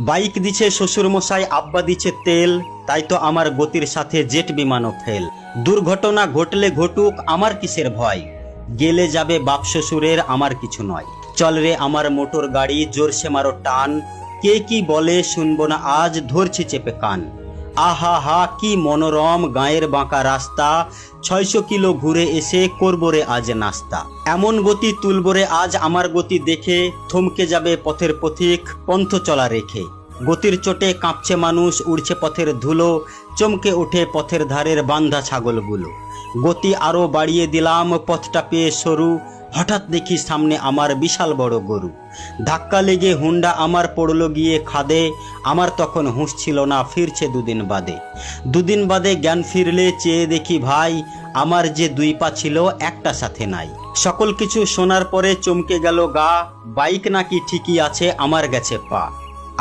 Bike দিছে শ্বশুরমশাই, আব্বা দিচ্ছে তেল, তাই তো আমার গতির সাথে জেট বিমানও ফেল। দুর্ঘটনা ঘটলে ঘটুক, আমার কিসের ভয়, গেলে যাবে বাপ শ্বশুরের, আমার কিছু নয়। চল রে আমার মোটর গাড়ি, জোরসে মারো টান, কে কি বলে শুনবো না আজ, ধরছি চেপে কান। আহা হা কি মনোরম গায়ের বাঁকা রাস্তা, 600 কিলো ঘুরে এসে করবো রে আজ নাস্তা। এমন গতি তুলবো রে আজ আমার গতি দেখে, থমকে যাবে পথের পথিক পন্থ চলা রেখে। গতির চোটে কাঁপছে মানুষ, উড়ছে পথের ধুলো, চমকে ওঠে পথের ধারের বান্ধা ছাগলগুলো। গতি আরো বাড়িয়ে দিলাম, পথটা পেয়ে সরু, হঠাৎ দেখি সামনে আমার বিশাল বড় গরু। ধাক্কা লেগে হুন্ডা আমার পড়লো গিয়ে খাদে, আমার তখন হুঁশ ছিল না, ফিরছে দুদিন বাদে। দুদিন বাদে জ্ঞান ফিরলে চেয়ে দেখি ভাই, আমার যে 2 পা ছিল একটা সাথে নাই। সকল কিছু শোনার পরে চমকে গেল গা, বাইক নাকি ঠিকই আছে, আমার গেছে পা।